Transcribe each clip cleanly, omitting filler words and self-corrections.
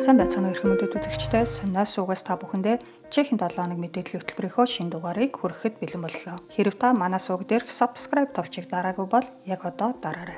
Сайн байцгаана уу хүмүүс үзэгчдээ сонноос угаас та бүхэндээ Чехийн 7 хоног мэдээллийн хөтөлбөрийнхөө шинэ дугаарыг хүрэхэд бэлэн боллоо. Хэрэв та манай суваг дээрх subscribe товчийг дараагүй бол яг одоо дараарай.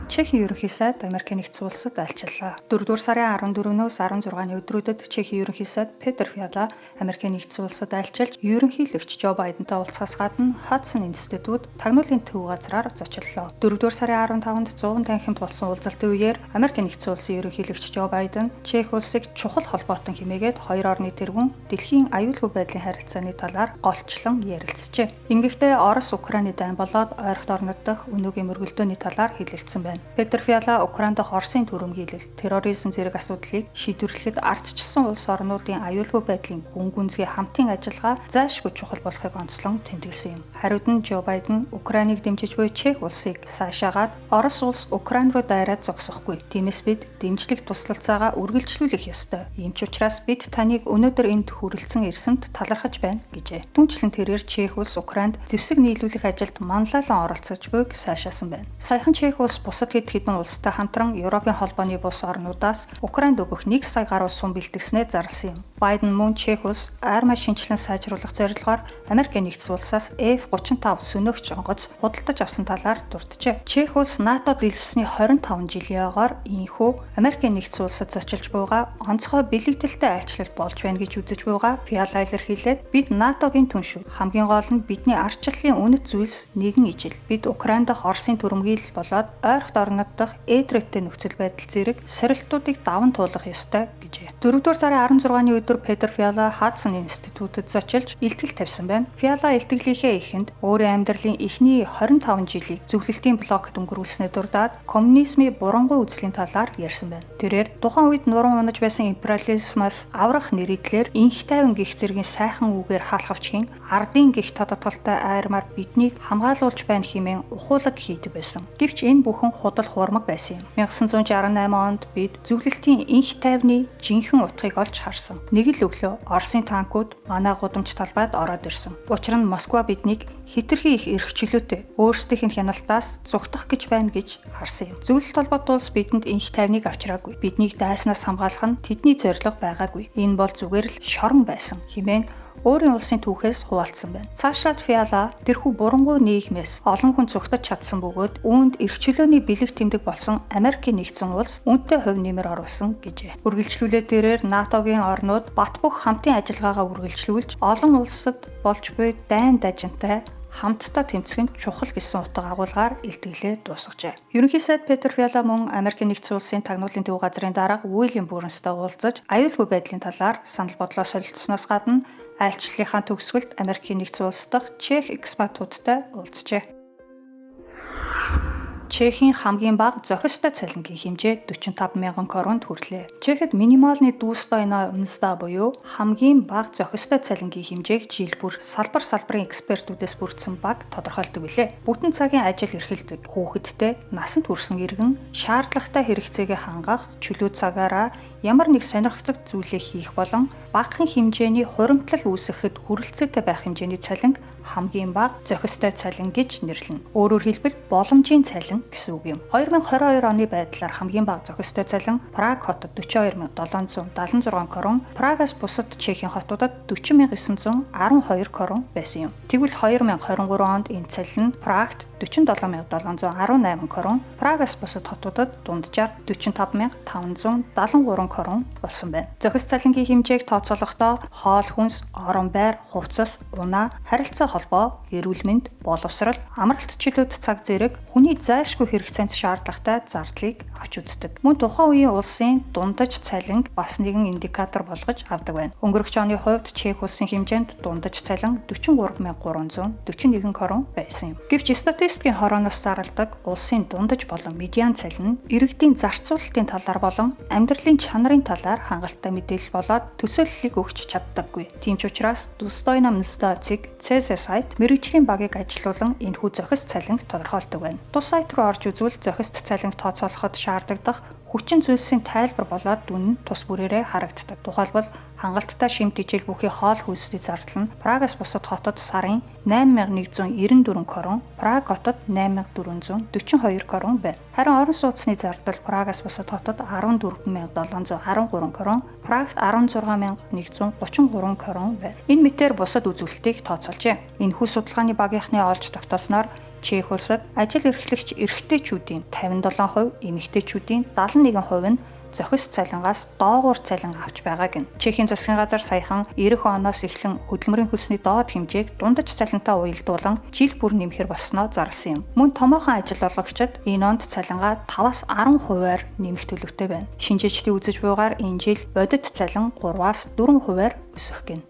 Чехийн ерөнхий сайд Америкийн нэгдсэн улсад альчлаа. 4-р сарын 14-өөс 16-ны өдрүүдэд Чехийн ерөнхий сайд Петер Фиала Америкийн нэгдсэн улсад альчилж, ерөнхийлөгч Жо Байдентай уулзахаас гадна Хадсон институт тагнуулын төв газраар зочлоо. 4-р сарын 15-нд 100 танхимд болсон уулзалтын үеэр Америкийн нэгдсэн улсын ерөнхийлөгч Жо Байден Чех улсыг чухал холбоотон хэмээгээд хоёр орны тэргүүн дэлхийн аюулгүй байдлын харилцааны талаар голчлон ярилцжээ. Ингэхдээ Орос Украины дайн болоод ойролт орнод дахь өнөөгийн мөргөлдөөний талаар хэлэлцсэн байна. Петер Фиала Украинд дахь Оросын түрэмгийлэл, терроризм зэрэг асуудлыг шийдвэрлэхэд ардчилсан улс орнуудын аюулгүй байдлын гүн гүнзгий хамтын ажиллагаа зайлшгүй чухал болохыг онцлон тэмдэглэсэн юм. Хариуд нь Жо Байден Украиныг дэмжиж буй Чех улсыг сайшаагаад Орос улс Украин руу дайраад зогсохгүй. Тиймээс бид дэмжлэг туслалцаагаа үргэлжлүүлэх ёстой. Ийм ч учраас бид таныг өнөөдөр энд хүрэлцэн ирсэнд талархаж байна гэжээ. Түүнчлэн тэрээр Чех улс Украинд зэвсэг нийлүүлэх ажилд манлайлан оролцож буйг сайшаасан байна. Саяхан Чех улс бусад хэд хэдэн улстай хамтран Европын холбооны бус орнуудаас Украинд өгөх 1 сая гаруй сум бэлтгэснээ зарласан юм. Байден мөн Чех улс армаа шинжилэн сайжруулах зорилгоор Америкийн нэгдсэн улсаас F-35 сөнөөгч онгоц худалдаж авсан талаар дурджээ. Чех улс НАТОд элссэний 25 жилийн ойгоор ийхүү Америкийн нэгдсэн улсад зочилж буйгаа онцгой бэлэгдэлтэй айлчлал болж байна гэж үзэж буйгаа Фиала илэрхийлээд бид НАТОгийн түншүү. Хамгийн гол нь бидний ардчлалын үнэт зүйлс нэгэн ижил. Бид Украинд дахь Оросын түрэмгийлэл болоод ойролт орнод дахь эдрэттэй нөхцөл байдал зэрэг сорилтуудыг даван туулах ёстой гэжээ. 4-р сарын 16-ны өдөр Петер Фиала Хадсон институтэд зочилж илтгэл тавьсан байна. Фиала илтгэлийнхээ эхэнд өөрийн амьдралын эхний 25 жилийг зөвлөлтийн блокт өнгөрүүлснээр дурдаад коммунизмын бурангуй үзлийн талаар ярьсан байна. Тэрээр тухайн үед нуран унаж байсан империализмаас аврах нэрийдлэр инх тайван гих зэргийн сайхан үгээр хаалхавчгийн ардын гих тодотголтой айрмаар биднийг хамгаалуулж байна хэмээн ухуулаг хийдэг байсан. Гэвч энэ бүхэн худал хуурмаг байсан юм. 1968 онд бид зөвлөлтийн инх тайвны жинхэнэ утгыг олж харсан. Нэг л өглөө Оросын танкууд манай гудамж талбайд ороод ирсэн. Учир нь Москва биднийг хэтэрхий их эрх чөлөөтэй өөрсдийнх нь хяналтаас зүгтах гэж байна гэж харсан юм. Зөвлөлт толгойд улс бидэнд инх тайвныг авчираагүй. Биднийг дайснаас хамгаалах нь тэдний зорилго байгаагүй. Энэ бол зүгээр л шорон байсан хэмээн өөрийн улсын түүхээс хуваалцсан байна. Цаашаад Фиала тэрхүү бурангуй нийгмээс олон хүн цугтаж чадсан бөгөөд үүнд эрх чөлөөний бэлэг тэмдэг болсон Америкийн нэгдсэн улс үнэтэй хувь нэмэр оруулсан гэжээ. Үргэлжлүүлээд тэрээр НАТОгийн орнууд бат бөх хамтын ажиллагаагаа үргэлжлүүлж олон улсад болж буй дайн дажинтай хамтдаа тэмцэх нь чухал гэсэн утга агуулгаар илтгэлээ дуусгажээ. Ерөнхий сайд Петер Фиала мөн Америкийн нэгдсэн улсын тагнуулын төв газрын дарга Уильям Бурнстай уулзаж аюулгүй байдлын талаар санал бодлоо солилцсноос гадна айлчлалынхаа төгсгөлд Америкийн нэгдсэн улс дахь Чех экспатуудтай уулзжээ. Чехийн хамгийн бага зохистой цалингийн хэмжээ 45,000 кронд хүрлээ. Чехэд минимальны дүүстойно мзда буюу хамгийн бага зохистой цалингийн хэмжээг жил бүр салбарын экспертүүдээс бүрдсэн баг тодорхойлдог билээ. Бүтэн цагийн ажил эрхэлдэг, хүүхэдтэй, насанд хүрсэн иргэн шаардлагатай хэрэгцээгээ хангах, чөлөө цагаараа ямар нэг сонирхдаг зүйлээ хийх болон багахан хэмжээний хуримтлал үүсгэхэд хүрэлцээтэй байх хэмжээний цалинг хамгийн бага зохистой цалин гэж нэрлэнэ. Өөрөөр хэлбэл боломжийн цалин гэсэн үг юм. 2022 оны байдлаар хамгийн бага зохистой цалин Праг хотод 42,776 крон, Прагаас бусад Чехийн хотуудад 40,912 крон байсан юм. Тэгвэл 2023 онд энэ цалин Прагт 47,718 крон, Прагаас бусад хотуудад дунджаар 45,573 крон болсон байна. Зохис цалингийн хэмжээг тооцоолохдоо хоол хүнс, орон байр, хувцас, унаа, харилцаа холбоо, эрүүл мэнд, боловсрол, амралт чөлөөт цаг зэрэг хүний зайлшгүй хэрэгцээнд шаардлагатай зардлыг авч үздэг. Мөн тухайн үеийн улсын дундаж цалин бас нэгэн индикатор болгож авдаг байна. Өнгөрөх оны хувьд Чех улсын хэмжээнд дундаж цалин 43,341 крон байсан юм. Гэвч статистикийн хорооноос зарладаг улсын дундаж болон медиан цалин иргэдийн зарцуулалтын талаар болон амьдралын чанарын талаар хангалттай мэдээлэл болоод төсөөллийг өгч чаддаггүй. Тийм ч учраас Достойно мзда цэг CZ сайт мэргэжлийн багийг ажилуулан энэхүү зохис цалинг тодорхойлдог байна. Тус сайт руу орж үзвэл зохист цалинг тооцоолоход шаардагдах хүчин зүйлсийн тайлбар болоод дүн нь тус бүрээрээ харагддаг. Тухайлбал хангалттай шимт ижил бүхий хоол хүнсний зардал нь Прагаас бусад хотод сарын 8194 крон, Праг хотод 8442 крон байна. Харин орон сууцны зардал Прагаас бусад хотод 14713 крон, Прагт 16133 крон байна. Энэ мэтээр бусад үзүүлэлтийг тооцоолжээ. Энэхүү судалгааны багийнхны олж тогтоосноор Чех улсад ажил эрхлэгч эрэгтэйчүүдийн 57%, эмэгтэйчүүдийн 71% нь зохист цалингаас доогуур цалин авч байгааг нь. Чехийн засгийн газар саяхан 90 оноос эхлэн хөдөлмөрийн хөлсний доод хэмжээг дундаж цалинтай уялдуулан жил бүр нэмэхэр болсноо зарласан юм. Мөн томоохон ажил олгогчид энэ онд цалингаа 5-аас 10%-аар нэмэх төлөвтэй байна. Шинжээчдийн үзэж буйгаар энэ жил бодит цалин 3-аас 4%-аар өсөх гэнэ.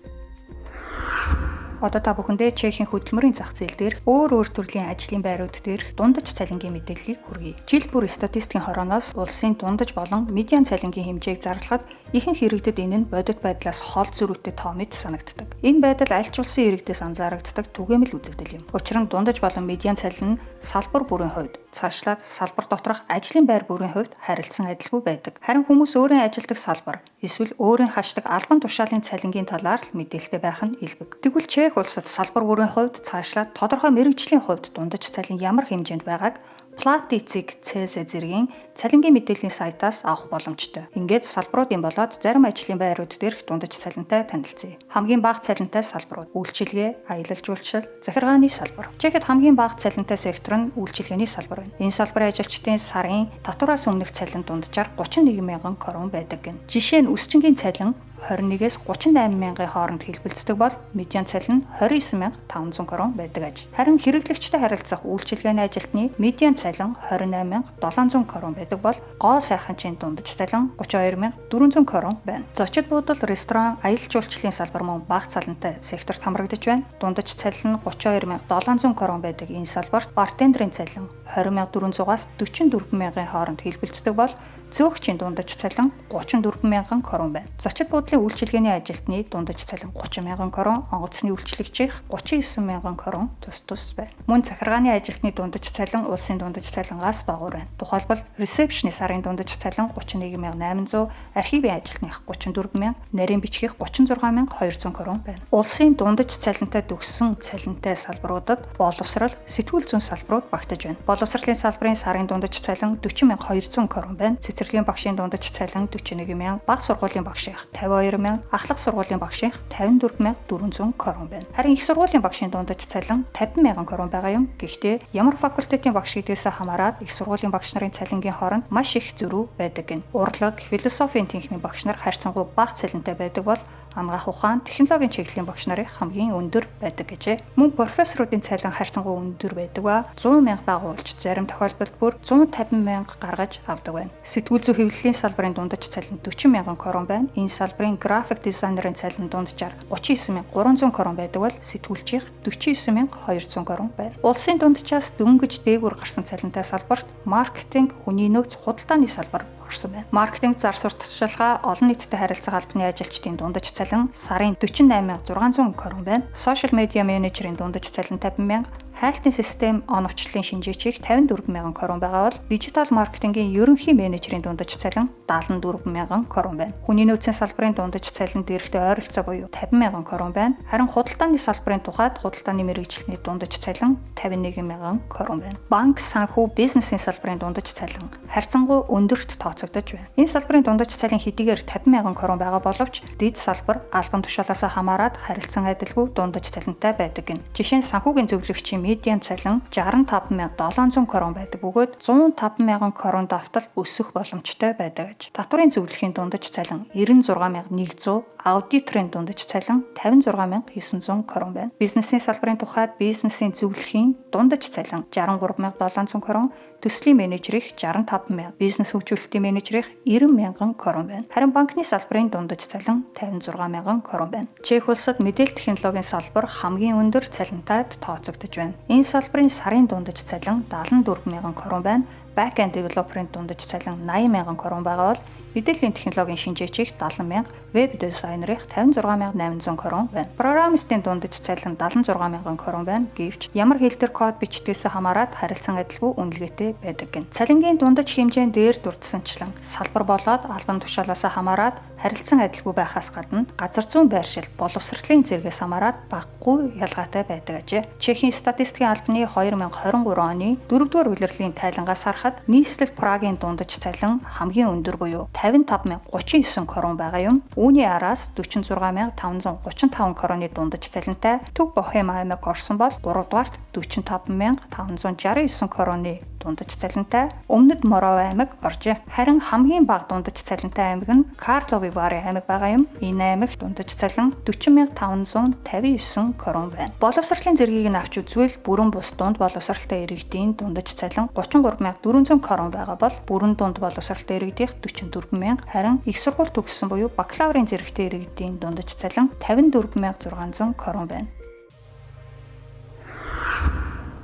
Одоо та бүхэндээ Чехийн хөдөлмөрийн зах зээл дээр өөр төрлийн ажлын байрууд дээрх дундаж цалингийн мэдээллийг хүргэе. Жил бүр статистикийн хорооноос улсын дундаж болон медиан цалингийн хэмжээг зарлахад ихэнх иргэдэд энэ нь бодит байдлаас хол зөрүүтэй тоо мэт санагддаг. Энэ байдал аль ч улсын иргэдээс анзаарагддаг түгээмэл үзэгдэл юм. Учир нь дундаж болон медиан цалин нь салбар бүрийн хувьд цаашлаад салбар доторх ажлын байр бүрийн хувьд харилцан адилгүй байдаг. Харин хүмүүс өөрийн ажилдаг салбар эсвэл өөрийн хашдаг албан тушаалын цалингийн талаар л мэдээлэлтэй байх нь илбэг. Тэгвэл Чех улсад салбар бүрийн хувьд цаашлаад тодорхой мэргэжлийн хувьд дундаж цалин ямар хэмжээнд байгааг Платицик ЦС зэргийн цалингийн мэдээллийн сайтаас авах боломжтой. Ингээд салбаруудын болоод зарим ажлын байрууд дээрх дундаж цалинтай танилцъя. Хамгийн бага цалинтай салбарууд: үйлчилгээ, аялал жуулчлал, захиргааны салбар. Чехэд хамгийн бага цалинтай сектор нь үйлчилгээний салбар байна. Энэ салбарын ажилчдын сарын татвараас өмнөх цалин дунджаар 31,000 крон байдаг гэнэ. Жишээ нь өсчингийн цалин 21-ээс 38,000-ын хооронд хэлбэлцдэг бол медиан цалин нь 29,500 крон байдаг аж. Харин хэрэглэгчтэй харилцах үйлчилгээний ажилтны медиан цалин 28,700 крон байдаг бол гоо сайханчийн дундаж цалин 32,400 крон байна. Зочид буудал, ресторан, аялал жуулчлалын салбар мөн бага цалинтай секторт хамрагдаж байна. Дундаж цалин нь 32,700 крон байдаг энэ салбарт бартендерийн цалин 20,400-аас 44,000-ын хооронд хэлбэлцдэг бол зөөгчийн дундаж цалин 34,000 крон байна. Зочид буудлын үйлчилгээний ажилтны дундаж цалин 30,000 крон, онгоцны үйлчлэгчийн 39,000 крон тус байна. Мөн захиргааны ажилтны дундаж цалин улсын дундаж цалингаас доогуур байна. Тухайлбал ресепшны сарын дундаж цалин 31,800, архивын ажилтных 34,000, нарийн бичгийг 36,200 крон байна. Улсын дундаж цалинтай төгссөн цалинтай салбаруудад боловсрал, сэтгүүл зүйн салбарууд багтаж байна. Боловсролын салбарын сарын дундаж цалин 40,200 крон байна. Цэцэрлэгийн багшийн дундаж цалин 41,000, бага сургуулийн багшийн 52,000, ахлах сургуулийн багшийн 54,400 крон байна. Харин их сургуулийн багшийн дундаж цалин 50,000 крон байгаа юм. Гэхдээ ямар факультетийн багш гэдгээс хамаарат их сургуулийн багш нарын цалингийн хооронд маш их зөрүү байдаг гэнэ. Урлаг, философийн техникийн багш нар харьцангуй бага цалинтай байдаг бол анагаах ухаан, технологийн чиглэлийн багш нарын хамгийн өндөр байдаг гэжээ. Мөн профессоруудын цалин харьцангуй өндөр байдаг ба 100,000 дагуулж, зарим тохиолдолд бүр 150,000 гаргаж авдаг байна. Сэтгүүл зүй хэвлэлийн салбарын дундаж цалин 40,000 крон байна. Энэ салбарын график дизайнерын цалин дунджаар 39,300 крон байдаг бол сэтгүүлчийн 49,200 крон байна. Улсын дунджаас дөнгөж дээгүүр гарсан цалинтай салбарт маркетинг, хүний нөөц, худалдааны салбар орсон байна. Маркетинг, зар сурталчилгаа, олон нийтэд харилцах албаны ажилчдын дундаж цалин сарын 48,600 крон байна. Сошиал медиа менежерийн дундаж цалин 50,000, хайлтын систем оновчлолын шинжээчийг 54,000 крон байгаа бол дижитал маркетингийн ерөнхий менежерийн дундаж цалин 74,000 крон байна. Хүний нөөцийн салбарын дундаж цалин дээрхтэй ойролцоо буюу 50,000 крон байна. Харин худалдааны салбарын тухайд худалдааны мэргэжлийн дундаж цалин 51,000 крон байна. Банк, санхүү, бизнесийн салбарын дундаж цалин харьцангуй өндөрт тооцогдож байна. Энэ салбарын дундаж цалин хэдийгээр 50,000 крон байгаа боловч дэд салбар албан тушаалаас хамаарат харилцан адилгүй дундаж цалинтай байдаг гэнэ. Жишээ нь санхүүгийн зөвлөгчийн медиан цалин 65,700 крон байдаг бөгөөд 105,000 крон давтал өсөх боломжтой байдаг гэж. Татварын зөвлөхийн дундаж цалин 96,100, аудиторын дундаж цалин 56,900 крон байна. Бизнесийн салбарын тухайд бизнесийн зөвлөхийн дундаж цалин 63,700 крон, төслийн менежерийн 65,000, бизнес хөгжүүлэлтийн менежерийн 90,000 крон байна. Харин банкны салбарын дундаж цалин 56,000 крон байна. Чех улсад мэдээлэл технологийн салбар хамгийн өндөр цалинтайд тооцогдож байна. Энэ салбарын сарын дундаж цалин 74,000 крон байна. back-end developer-ын дундаж цалин 80,000 крон байгаа бол мэдээллийн технологийн шинжээчийг 70,000, веб дизайнерыг 56,800 крон байна. Программистын дундаж цалин 76,000 крон байна. Гэвч ямар хэл дээр код бичдгээс хамаарат харилцан адилгүй үнэлгээтэй байдаг гэнэ. Цалингийн дундаж хэмжээнд дээр дурдсанчлан салбар болоод албан тушаалаас хамаарат харилцан адилгүй байхаас гадна газар зүйн байршил, боловсролын зэрэгээс хамаарат багагүй ялгаатай байдаг ажээ. Чехийн статистикийн албаны 2023 оны 4-р улирлын тайлангаас харахад нийслэл Прагийн дундаж цалин хамгийн өндөр буюу 55,039 крон байгаа юм. Үүний араас 46,535 кроны дундаж цалинтай Төв Бохем аймаг орсон бол 3-дугаарт 45,569 кроны дундаж цалинтай Өмнөд Моров аймаг оржээ. Харин хамгийн бага дундаж цалинтай аймаг нь Карловы Вари аймаг байгаа юм. Энэ аймагт дундаж цалин 40,559 крон байна. Боловсролын зэргийг нь авч үзвэл бүрэн бус дунд боловсролтой иргэдийн дундаж цалин 33,400 крон байгаа бол бүрэн дунд боловсролтой иргэдийнх 44,000, харин их сургууль төгссөн буюу бакалаврын зэрэгтэй иргэдийн дундаж цалин 54,600 крон байна.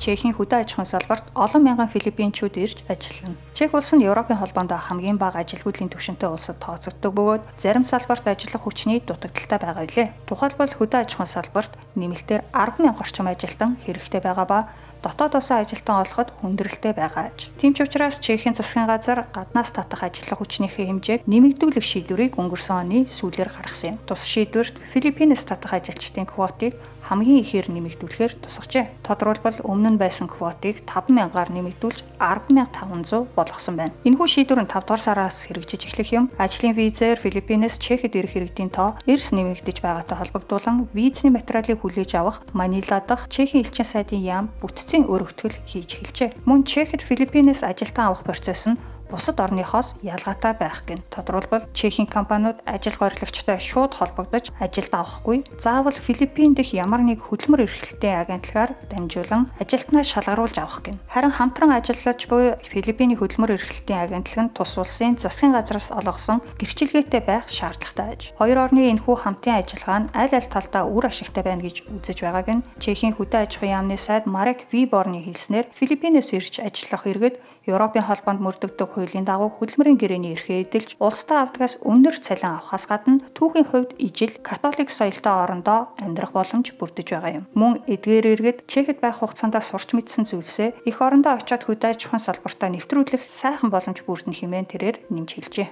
Чехийн хөдөө аж ахуйн салбарт олон мянган филиппинчууд ирж ажиллана. Чех улс нь Европын холбоонд хамгийн бага ажил хөдлийн түвшинтэй улсад тооцогддог бөгөөд зарим салбарт ажиллах хүчний дутагдaltaй байгаа билээ. Тухайлбал хөдөө аж ахуйн салбарт нэмэлтээр 10,000 орчим ажилтан хэрэгтэй байгаа ба дотоодоос ажилтан олоход хүндрэлтэй байгаа аж. Тийм ч учраас Чехийн засгийн газар гаднаас татах ажиллах хүчнийхээ хэмжээг нэмэгдүүлэх шийдвэрийг өнгөрсөн оны сүүлээр гаргасан юм. Тус шийдвэрт Филиппинээс татах ажилчдын квотыг хамгийн ихээр нэмэгдүүлэхээр тусгажээ. Тодорхойлбол өмнө нь байсан квотыг 5,000-аар нэмэгдүүлж 10,500 болгосон байна. Энэхүү шийдвэр нь 5 дугаар сараас хэрэгжиж эхлэх юм. Ажлын визээр Филиппинээс Чехэд ирэх иргэдийн тоо эрс нэмэгдэж байгаатай холбогдуулан визний материалыг хүлээж авах Манила дахь Чехийн элчин сайдын яам бүтцийн өргөтгөл хийж эхэлжээ. Мөн Чехэд Филиппинээс ажилтан авах процесс нь бусад орныхоос ялгаатай байх гэн. Тодорхойлбол Чехийн компаниуд ажил гориглогчтой шууд холбогдож ажилд авахгүй, заавал Филиппин дэх ямар нэг хөдөлмөр эрхлэлтийн агентлагаар дамжуулан ажилтнаа шалгаруулж авах гэн. Харин хамтран ажиллаж буй Филиппиний хөдөлмөр эрхлэлтийн агентлаг нь тус улсын засгийн газраас олгосон гэрчилгээтэй байх шаардлагатай аж. Хоёр орны энэхүү хамтын ажиллагаа нь аль аль талдаа үр ашигтай байна гэж үзэж байгааг нь Чехийн хөдөө аж ахуйн яамны сайд Марек Виборны хэлснээр Филиппинээс ирж ажиллах иргэд Европын холбоонд мөрдөгдөг хуулийн дагуу хөдөлмөрийн гэрээний эрхээ эдэлж улстай авдагаас өндөр цалин авахаас гадна түүхийн хувьд ижил католик соёлтой орондоо амьдрах боломж бүрдэж байгаа юм. Мөн эдгээр иргэд Чехэд байх хугацаанд сурч мэдсэн зүйлсээ эх орондоо очиод хөдөө аж ахуйн салбартаа нэвтрүүлэх сайхан боломж бүрдэн хэмээн тэрээр нэмж хэлжээ.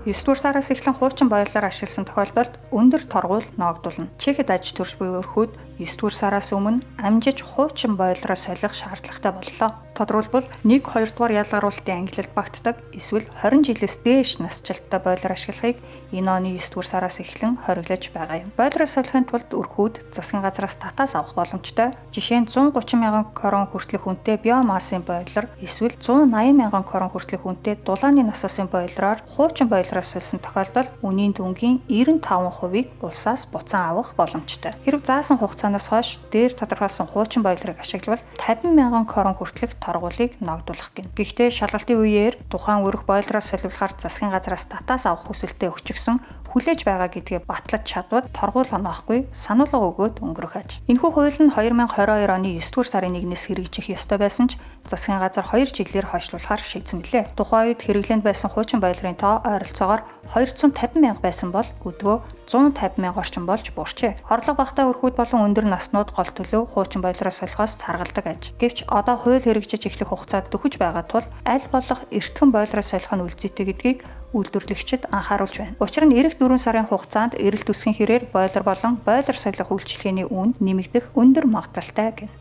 9-р сараас эхлэн хуучин боёлоор ашигласан тохиолдолд өндөр торгуул ноогдуулна. Чехэд аж төрш буй өрхүүд 9-р сараас өмнө амжиж хуучин боёлороо солих шаардлагатай боллоо. Тодорхойлбол 1-2 дугаар ялгаруулалтын ангилалд багтдаг эсвэл 20 жилээс дээш насжилттай боёлоор ашиглахыг энэ оны 9-р сараас эхлэн хориглож байгаа юм. Боёлороо солихын тулд өрхүүд засгийн газраас татаас авах боломжтой. Жишээ нь 130,000 крон хүртэлх үнэтэй биомассын боёлор эсвэл 180,000 крон хүртэлх үнэтэй дулааны насосын боёлороор хуучин боёлороо сольсон тохиолдолд үнийн дүнгийн 95%-ийг улсаас буцаан авах боломжтой. Хэрв заасан хугацаанаас хойш дээр тодорхойлсон хуучин боёлорыг ашиглавал 50,000 крон хүртэлх торгуулийг ногдуулах гэнэ. Гэхдээ шалгалтын үеэр тухайн өрх боёлороо солиулахаар засгийн газраас татаас авах хүсэлтэд өгчихсөн хүлээж байгаа гэдгээ батлаж чадвал торгуул оноохгүй сануулга өгөөд өнгөрөх аж. Энэхүү хууль нь 2022 оны 9-р сарын 1-ээс хэрэгжих ёстой байсан ч засгийн газар 2 жилээр хойшлуулахаар шийдсэн гэлээ. Тухайн үед хэрэглээнд байсан хуучин боёлрын тоо ойролцоогоор 250,000 байсан бол өдгөө 150,000 орчим болж буурчээ. Хорлого багтаа өрхүүд болон өндөр наснууд гол төлөв хуучин боёлороо солихоос царгалдаг аж. Гэвч одоо хууль хэрэгжиж эхлэх хугацаад дөхөж байгаа тул аль болох эртхэн боёлороо солих нь үлдээтэй гэдгийг үйлдвэрлэгчид анхааруулж байна. Учир нь эх 4 сарын хугацаанд эрэлт үсгийн хэрээр боёлор болон боёлор солих үйлчилгээний үн нэмэгдэх өндөр магадлалтай гэнэ.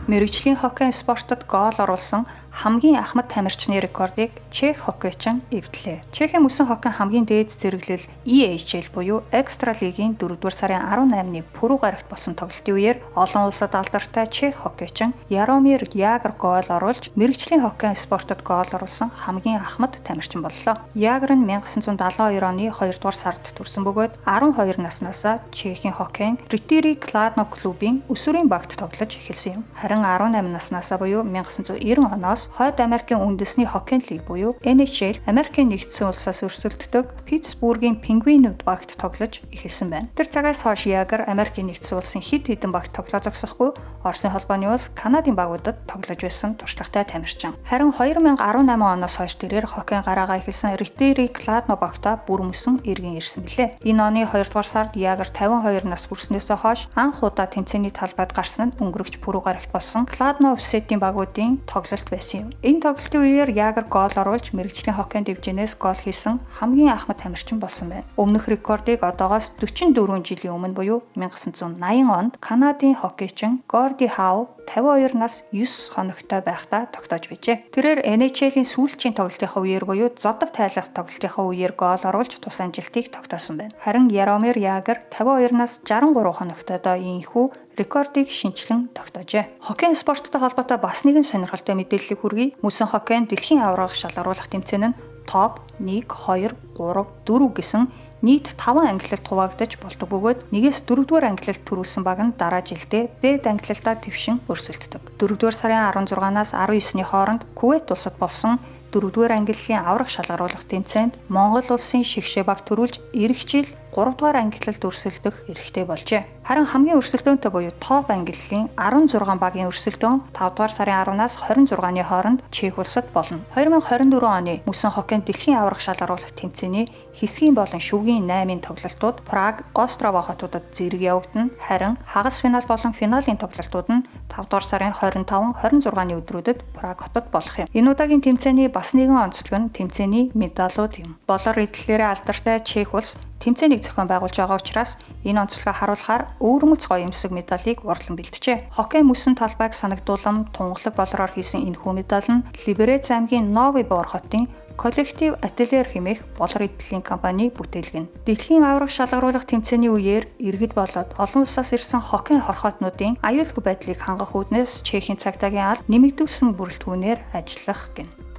Мэргэжлийн хоккей спортод гол оруулсан хамгийн ахмад тамирчны рекордыг Чех хоккейчин эвдлээ. Чехийн мөсөн хоккейн хамгийн дээд зэрэглэл EHL буюу Экстра лигийн 4-р сарын 18-ны пүрэв гарагт болсон тоглолтын үеэр олон улсад алдартай Чех хоккейчин Яромир Ягр гол оруулж мэргэжлийн хоккейн спортод гол оруулсан хамгийн ахмад тамирчин боллоо. Ягр нь 1972 оны 2-р сард төрсөн бөгөөд 12 наснаасаа Чехийн хоккейн Риттери Кладно клубын өсвөрийн багт тоглож эхэлсэн юм. Харин 18 наснаасаа буюу 1990 оноос улсаас Хойд Америкийн үндэсний хоккей лиг буюу NHL Америкийн нэгдсэн улсаас өрсөлддөг Питтсбургийн Пингвинүүд багт тоглож эхэлсэн байна. Тэр цагаас хойш Ягер Америкийн нэгдсэн улсын хэд хэдэн багт тоглоо зогсохгүй Оросын холбооны улс Канадын багуудад тоглож байсан туршлагатай тамирчин. Харин 2018 оноос хойш тэрээр хоккейн гараагаа эхэлсэн Риттери Кладно багтаа бүр мөсөн эргэн ирсэн билээ. Энэ оны 2 дугаар сард Ягер 52 нас хүрснээс хойш анх удаа тэмцээний талбайд гарсан нь өнгөрөгч пүрэв гарагт болсон Кладно офсетийн багуудын тоглолт байсан юм. Энэ тоглолтын үеэр Ягер гол оруулж мэрэгжлийн хоккейн дивизионээс гол хийсэн хамгийн ахмад тамирчин болсон байна. Өмнөх рекордыг одоогоос 44 жилийн өмнө буюу 1980 онд Канадын хоккейчин Горди Хау 52 нас 9 хоногтой байхдаа тогтоож байжээ. Тэрээр NHL-ийн сүүлчийн тоглолтынхаа үеэр буюу зодов тайлах тоглолтынхаа үеэр гол оруулж тус амжилтыг тогтоосон байна. Харин Яромир Ягер 52 нас 63 хоногтойдоо ийхүү рекордыг шинчлэн тогтоожээ. Хоккейн спорттой холбоотой бас нэгэн сонирхолтой мэдээллийг хүргэе. Мөсөн хоккейн дэлхийн аварга шалгаруулах тэмцээн нь топ 1, 2, 3, 4 гэсэн нийт 5 ангилалд хуваагдаж болдог бөгөөд 1-4-р ангилалд төрүүлсэн баг нь дараа жилдээ дээд ангилалдаа твшин өрсөлддөг. 4-р сарын 16-наас 19-ний хооронд Кувейт улсад болсон 4-р ангиллалын аварга шалгаруулах тэмцээнд Монгол улсын шигшээ баг төрүүлж эх жил 3-р ангиллалд өрсөлдөх эрхтэй болжээ. Харин хамгийн өрсөлдөөнтэй буюу топ ангиллалын 16 багийн өрсөлдөөн 5-р сарын 10-наас 26-ны хооронд Чех улсад болно. 2024 оны мөсөн хоккейн дэлхийн аварга шалгаруулах тэмцээний хэсгийн болон шүвгийн 8-ын тоглолтууд Праг, Острова хотуудад зэрэг явагдана. Харин хагас финал болон финалийн тоглолтууд нь 5-р сарын 25, 26-ны өдрүүдэд Праг хотод болох юм. Энэ удаагийн тэмцээний бас нэгэн онцлог нь тэмцээний медалууд юм. Болор эдлэлээрээ алдартай Чех улс тэмцээнийг зохион байгуулж байгаа учраас энэ онцлогоо харуулахаар өвөрмөц гоё эмсэг медалийг урлан бэлджээ. Хоккей мөсөн талбайг санагдуулан тунгалаг болороор хийсэн энэхүү медаль нь Либерец аймгийн Нови Бор хотын коллектив ательер хэмээх болор эдлийн компани бүтээлгэн. Дэлхийн аварга шалгаруулах тэмцээний үеэр иргэд болоод олон улсаас ирсэн хоккей хорхоотнуудын аюулгүй байдлыг хангах үүднээс Чехийн цагдаагийн алба нэмэгдүүлсэн бүрэлдэхүүнээр ажиллах гэнэ.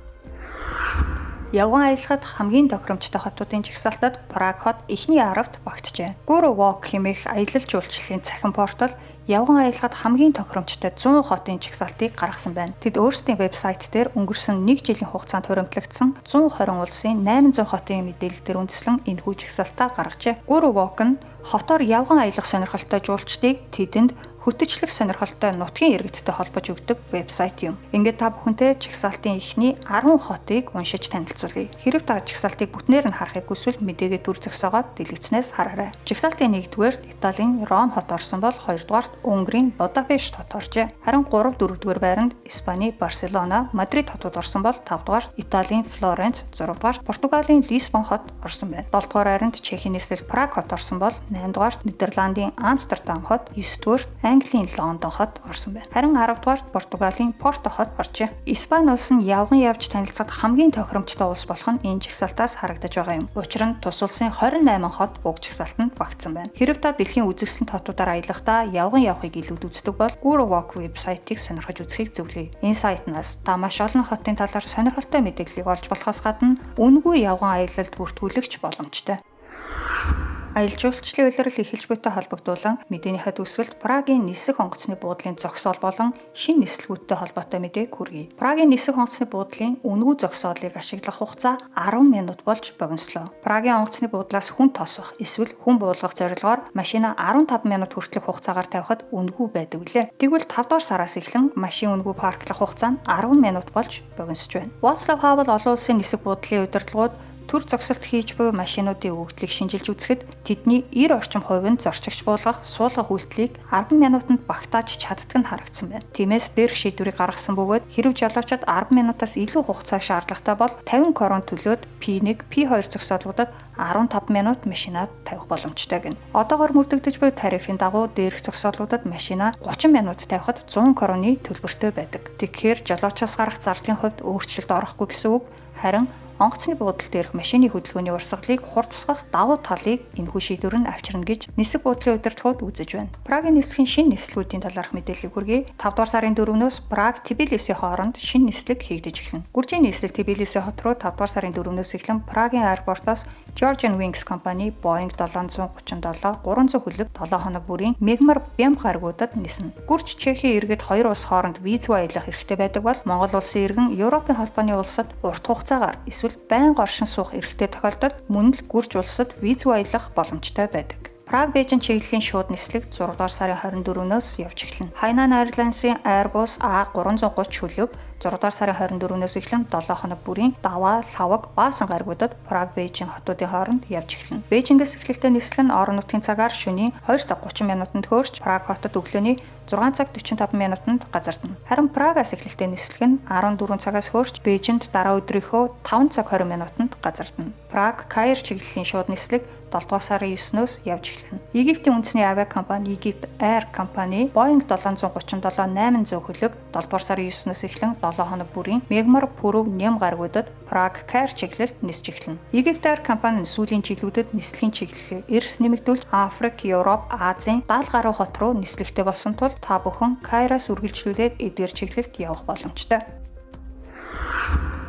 Явган аялахад хамгийн тохиромжтой хотуудын жагсаалтад Праг хот эхний 10-т багтжээ. Guru Walk хэмээх аялал жуулчлалын цахим портал явган аялахад хамгийн тохиромжтой 100 хотын жагсаалтыг гаргасан байна. Тэд өөрсдийн вебсайт дээр өнгөрсөн 1 жилийн хугацаанд хуримтлагдсан 120 улсын 800 хотын мэдээлэлээр үндэслэн энэхүү жагсаалтаа гаргажээ. Guru Walk нь хотоор явган аялах сонирхолтой жуулчдыг тэдэнд хөтөчлөх сонирхолтой нутгийн иргэдтэй холбож өгдөг вебсайт юм. Ингээд та бүхэнтэй жагсаалтын эхний 10 хотыг уншиж танилцуулъя. Хэрэв та жагсаалтыг бүтнээр нь харахыг хүсвэл мэдээгээ төр зогсоогоод дэлгэцнээс хараарай. Жагсаалтын 1-р Италийн Ром хот орсон бол 2-р Унгарын Будапешт хот оржээ. Харин 3-4-р байранд Испани Барселона, Мадрид хотууд орсон бол 5-р Италийн Флоренц, 6-р Португалийн Лисбон хот орсон байна. 7-р байранд Чехийн нийслэл Праг хот орсон бол 8-р Нидерландын Амстердам хот, 9-р Английн Лондон хот орсон байна. Харин 10-р Португалийн Порто хот оржээ. Испани улс нь явган явж танилцахад хамгийн тохиромжтой улс болох нь энэ жагсаалтаас харагдаж байгаа юм. Учир нь тус улсын 28 хот уг жагсаалтанд багтсан байна. Хэрэв та дэлхийн үзэсгэлэнт хотуудаар аялахдаа явган явахыг илүүд үздэг бол Guru Walk вебсайтыг сонирхож үзхийг зөвлөе. Энэ сайтнаас та маш олон хотын талаар сонирхолтой мэдээллийг олж болохоос гадна үнэгүй явган аялалд бүртгүүлэгч боломжтой. Аялал жуулчлалын улирал эхэлж буйтай холбогдуулан мэдээнийхээ төсвөлд Прагийн нисэх онгоцны буудлын зогсоол болон шин нислэгүүдтэй холбоотой мэдээг хүргэе. Прагийн нисэх онгоцны буудлын үнэгүй зогсоолыг ашиглах хугацаа 10 минут болж богинослоо. Прагийн онгоцны буудлаас хүн тосох эсвэл хүн буулгах зорилгоор машина 15 минут хүртэлх хугацаагаар тавихад үнэгүй байдаг билээ. Тэгвэл 5 дугаар сараас эхлэн машин үнэгүй парклах хугацаа нь 10 минут болж богиносч байна. Václav Havel олон улсын нисэх буудлын удирдлагууд төр зогсолт хийж буй машинуудын өгөгдлийг шинжилж үзэхэд тэдний 90 орчим хувь нь зорчигч буулгах, суулгах үйлдэлийг 10 минутанд багтааж чаддаг нь харагдсан байна. Тиймээс дээрх шийдвэрийг гаргасан бөгөөд хэрэв жолоочид 10 минутаас илүү хугацаа шаардлагатай бол 50 крон төлөөд P1, P2 зогсоолуудад 15 минут машинаа тавих боломжтой гэнэ. Одоогоор мөрдөгдөж буй тарифын дагуу дээрх зогсоолуудад машинаа 30 минут тавихад 100 кроны төлбөртэй байдаг. Тэгэхээр жолоочоос гарах зардлын хувьд өөрчлөлт орохгүй гэсэн үг. Харин онгоцны буудал дээрх машины хөдөлгөөний урсгалыг хурдсгах давуу талыг энэхүү шийдвэр нь авчирна гэж нисэх буудлын удирдлагууд үзэж байна. Прагийн нисхийн шинэ нислэгүүдийн талаарх мэдээллийг хүргэе. 5 дугаар сарын 4-өөс Праг Тбилисийн хооронд шинэ нислэг хийгдэж эхэлнэ. Гүржийн нислэг Тбилиси хот руу 5 дугаар сарын 4-өөс эхлэн Прагийн аэропортоос Georgian Wings компани Boeing 737 300 хөлөг 7 хоног бүрийн мегмар бям гаригуудад ниснэ. Гүрж Чехийн иргэд хоёр улс хооронд визгүй аялах хэрэгтэй байдаг бол Монгол улсын иргэн Европын холбооны улсад урт хугацаагаар эсвэл байнга оршин суух эрхтэй тохиолдолд мөн л Гүрж улсад визгүй аялах боломжтой байдаг. Праг Бээжин чиглэлийн шууд нислэг 6 дугаар сарын 24-өөс явж эхэлнэ. Hainan Airlines-ийн Airbus A330 хөлөг 6 дугаар сарын 24-өөс эхлэн 7 хоног бүрийн Даваа, Лхаваг, Баасан гаригуудад Праг Бээжин хотуудын хооронд явж эхэлнэ. Бээжингээс эхлэлтэй нислэг нь орон нутгийн цагаар шөнийн 2 цаг 30 минутанд хөөрч Праг хотод өглөөний 6 цаг 45 минутанд газардана. Харин Прагаас эхлэлтэй нислэг нь 14 цагаас хөөрч Бээжинд дараа өдрийнхөө 5 цаг 20 минутанд газардана. Праг Каир чиглэлийн шууд нислэг 7 дугаар сарын 9-өөс явж эхэлнэ. Египтийн үндэсний авиакомпани Egypt Air компани Boeing 737-800 хөлөг 7 дугаар сарын 9-өөс эхлэн 7 хоног бүрийн мегмар пүрэв нэм гаригуудад Праг Каир чиглэлд нисж эхэлнэ. Egypt Air компани сүүлийн жилүүдэд нислэгийн чиглэлийг эрс нэмэгдүүлж Африк, Европ, Азийн 70 гаруй хот руу нислэгтэй болсон тул та бүхэн Кайраас үргэлжлүүлээд эдгээр чиглэлд явах боломжтой.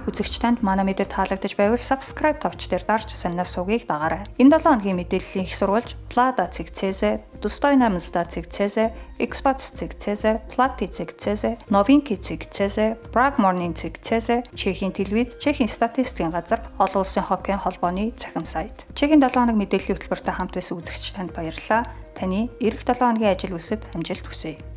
Үзэгч танд манай мэдээ таалагдж байвал subscribe товч дээр дарж сонноос суугийг дагаарай. Энэ 7 хоногийн мэдээллийн их сурвалж Plada.cz, Dostojna Mzda.cz, Expat.cz, Platy.cz, Novinky.cz, Prague Morning.cz, Чехийн телевиз, Чехийн статистикийн газар, олон улсын хоккейн холбооны цахим сайт. Чехийн 7 хоног мэдээллийн хөтөлбөртэй хамт байсан үзэгч танд баярлалаа. Таны эх 7 хоногийн ажил үйлсэд амжилт хүсье.